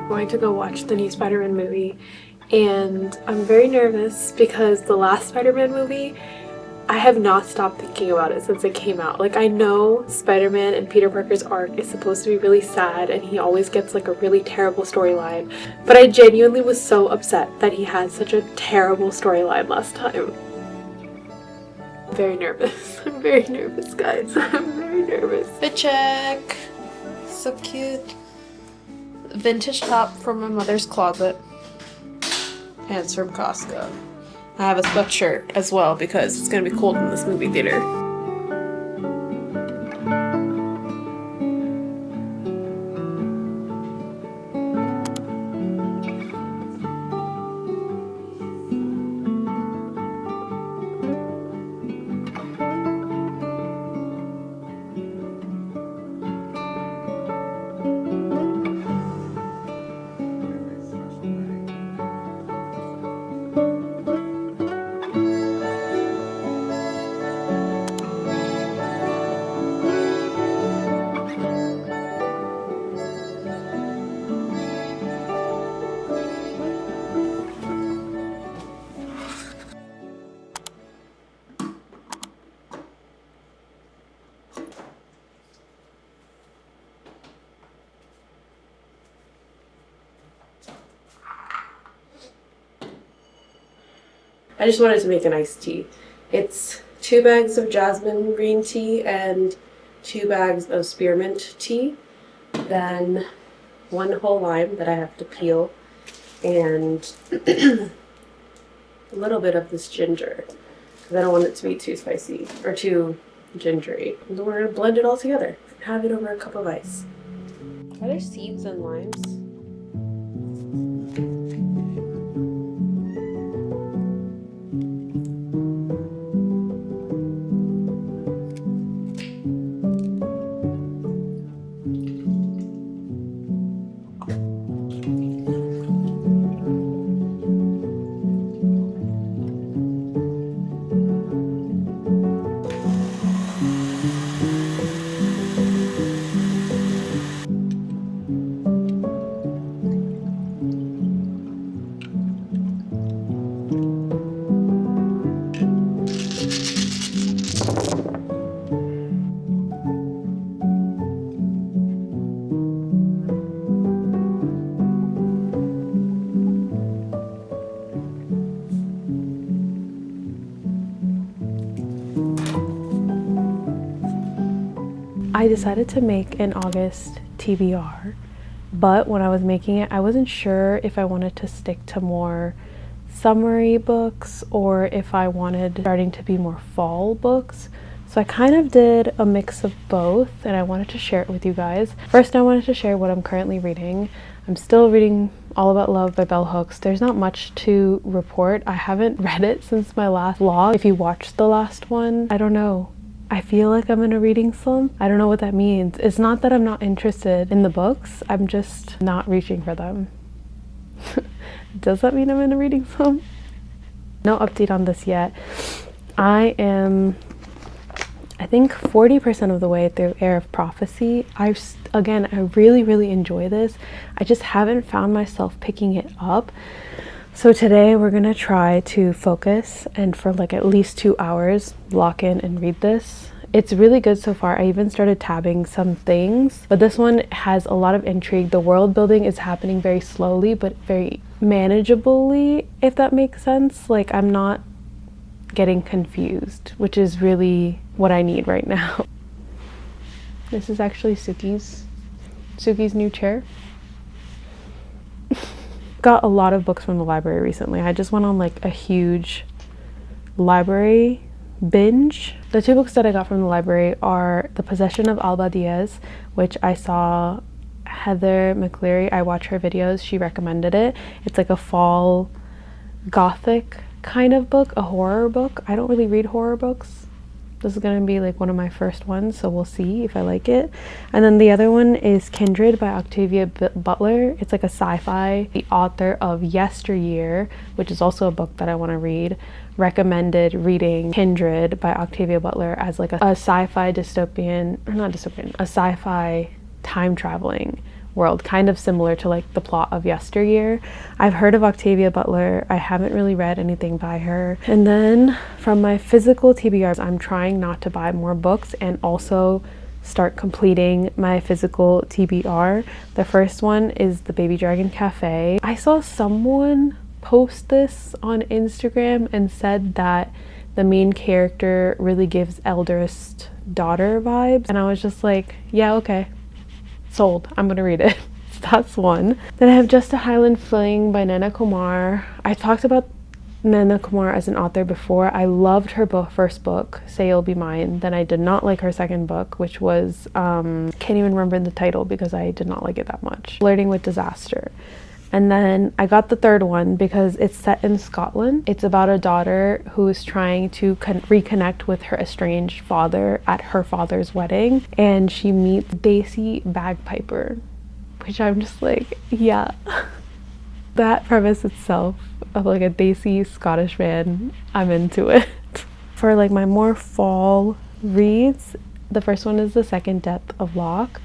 Going to go watch the new Spider-Man movie, and I'm very nervous because the last Spider-Man movie, I have not stopped thinking about it since it came out. Like, I know Spider-Man and Peter Parker's arc is supposed to be really sad and he always gets like a really terrible storyline, but I genuinely was so upset that he had such a terrible storyline last time. I'm very nervous. I'm very nervous, guys. I'm very nervous. Fit check. So cute. Vintage top from my mother's closet. And it's from Costco. I have a sweatshirt as well because it's gonna be cold in this movie theater. I just wanted to make an iced tea. It's 2 bags of jasmine green tea and 2 bags of spearmint tea, then 1 whole lime that I have to peel, and a little bit of this ginger because I don't want it to be too spicy or too gingery. And then we're gonna blend it all together and have it over a cup of ice. Are there seeds in limes? I decided to make an August TBR, but when I was making it, I wasn't sure if I wanted to stick to more summery books or if I wanted starting to be more fall books. So I kind of did a mix of both and I wanted to share it with you guys. First, I wanted to share what I'm currently reading. I'm still reading All About Love by Bell Hooks. There's not much to report. I haven't read it since my last vlog. If you watched the last one, I don't know. I feel like I'm in a reading slump. I don't know what that means. It's not that I'm not interested in the books. I'm just not reaching for them. Does that mean I'm in a reading slump? No update on this yet. I am, I think 40% of the way through Heir of Prophecy. I really enjoy this. I just haven't found myself picking it up. So today we're gonna try to focus and for like at least 2 hours lock in and read this. It's really good so far. I even started tabbing some things, but this one has a lot of intrigue. The world building is happening very slowly but very manageably, if that makes sense. Like, I'm not getting confused, which is really what I need right now. This is actually Suki's new chair. Got a lot of books from the library recently. I just went on like a huge library binge. The two books that I got from the library are The Possession of Alba Diaz, which I saw Heather McCleary, I watch her videos, she recommended it. It's like a fall gothic kind of book, a horror book. I don't really read horror books. This is gonna be like one of my first ones, so we'll see if I like it. And then the other one is Kindred by Octavia Butler. It's like a sci-fi. The author of Yesteryear, which is also a book that I want to read, recommended reading Kindred by Octavia Butler as like a sci-fi dystopian, or not dystopian, a sci-fi time traveling world, kind of similar to like the plot of Yesteryear. I've heard of Octavia Butler. I haven't really read anything by her. And then from my physical TBRs, I'm trying not to buy more books and also start completing my physical TBR. The first one is The Baby Dragon Cafe. I saw someone post this on Instagram and said that the main character really gives eldest daughter vibes, and I was just like, yeah, okay, sold. I'm gonna read it. So that's one. Then I have Just a Highland Fling by Nana Kumar. I talked about Nana Kumar as an author before. I loved her first book, Say You'll Be Mine. Then I did not like her second book, which was can't even remember the title because I did not like it that much. Flirting with Disaster. And then I got the third one because it's set in Scotland. It's about a daughter who is trying to reconnect with her estranged father at her father's wedding. And she meets Daisy Bagpiper, which I'm just like, yeah. That premise itself of like a Daisy Scottish man, I'm into it. For like my more fall reads, the first one is The Second Death of Locke.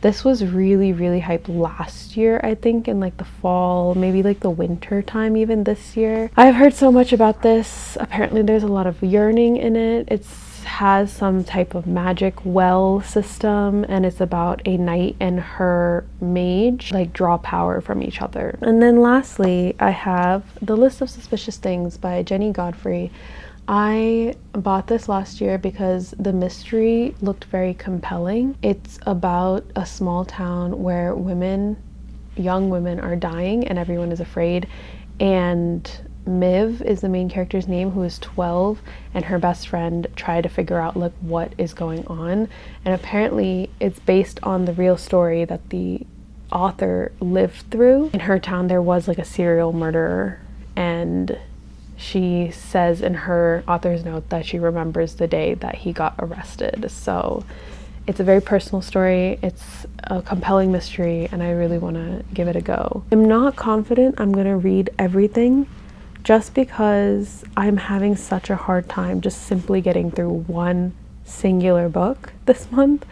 This was really, really hyped last year, I think, in like the fall, maybe like the winter time even this year. I've heard so much about this. Apparently there's a lot of yearning in it. It has some type of magic well system, and it's about a knight and her mage like draw power from each other. And then lastly, I have The List of Suspicious Things by Jenny Godfrey. I bought this last year because the mystery looked very compelling. It's about a small town where young women are dying and everyone is afraid. And Miv is the main character's name, who is 12, and her best friend try to figure out like what is going on. And apparently it's based on the real story that the author lived through. In her town there was like a serial murderer, and she says in her author's note that she remembers the day that he got arrested. So it's a very personal story. It's a compelling mystery, and I really want to give it a go. I'm not confident I'm going to read everything just because I'm having such a hard time just simply getting through one singular book this month.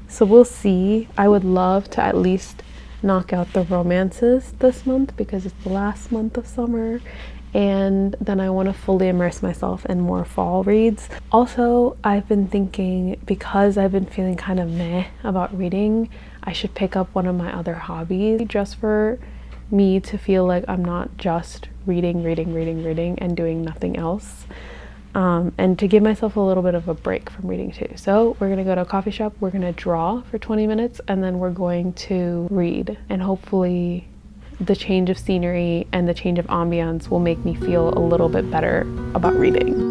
So we'll see. I would love to at least knock out the romances this month because it's the last month of summer. And then I want to fully immerse myself in more fall reads. Also, I've been thinking, because I've been feeling kind of meh about reading, I should pick up one of my other hobbies just for me to feel like I'm not just reading and doing nothing else. And to give myself a little bit of a break from reading too. So we're gonna go to a coffee shop, we're gonna draw for 20 minutes, and then we're going to read, and hopefully the change of scenery and the change of ambiance will make me feel a little bit better about reading.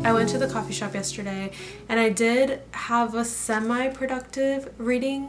I went to the coffee shop yesterday and I did have a semi-productive reading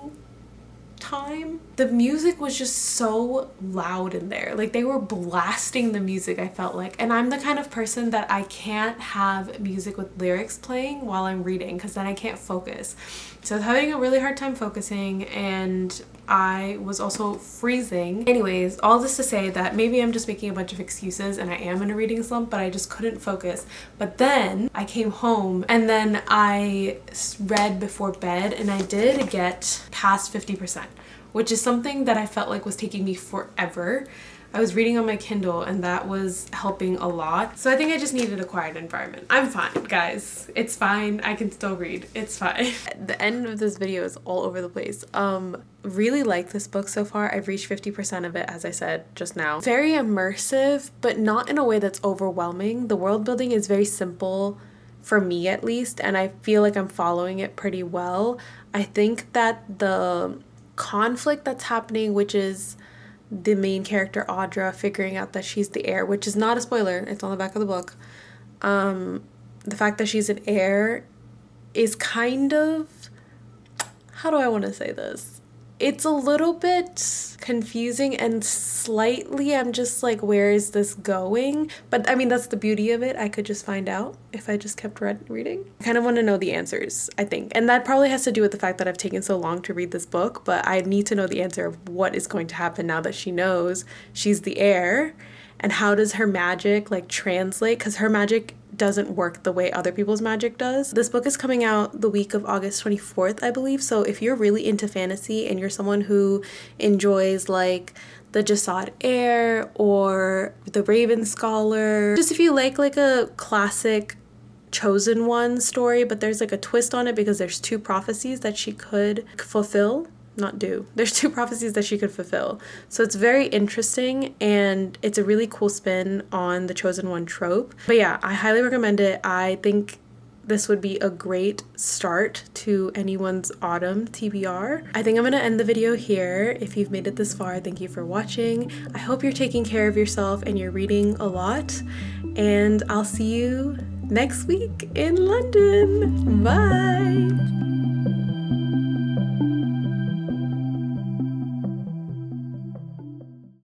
time. The music was just so loud in there. Like they were blasting the music, I felt like. And I'm the kind of person that I can't have music with lyrics playing while I'm reading because then I can't focus. So I was having a really hard time focusing and I was also freezing. Anyways, all this to say that maybe I'm just making a bunch of excuses and I am in a reading slump, but I just couldn't focus. But then I came home and then I read before bed and I did get past 50%, which is something that I felt like was taking me forever. I was reading on my Kindle and that was helping a lot. So I think I just needed a quiet environment. I'm fine, guys. It's fine. I can still read. It's fine. The end of this video is all over the place. Really like this book so far. I've reached 50% of it, as I said just now. Very immersive, but not in a way that's overwhelming. The world building is very simple, for me at least, and I feel like I'm following it pretty well. I think that the conflict that's happening, which is the main character Audra figuring out that she's the heir, which is not a spoiler, it's on the back of the book. The fact that she's an heir is kind of, how do I want to say this? It's a little bit confusing and slightly I'm just like, where is this going? But I mean, that's the beauty of it. I could just find out if I just kept reading. I kind of want to know the answers, I think. And that probably has to do with the fact that I've taken so long to read this book, but I need to know the answer of what is going to happen now that she knows she's the heir. And how does her magic like translate? Because her magic doesn't work the way other people's magic does. This book is coming out the week of August 24th, I believe. So if you're really into fantasy and you're someone who enjoys like the Jasad Heir or the Raven Scholar, just if you like a classic chosen one story, but there's like a twist on it because there's two prophecies that she could fulfill. There's two prophecies that she could fulfill. So it's very interesting and it's a really cool spin on the chosen one trope. But yeah, I highly recommend it. I think this would be a great start to anyone's autumn TBR. I think I'm gonna end the video here. If you've made it this far, thank you for watching. I hope you're taking care of yourself and you're reading a lot. And I'll see you next week in London. Bye!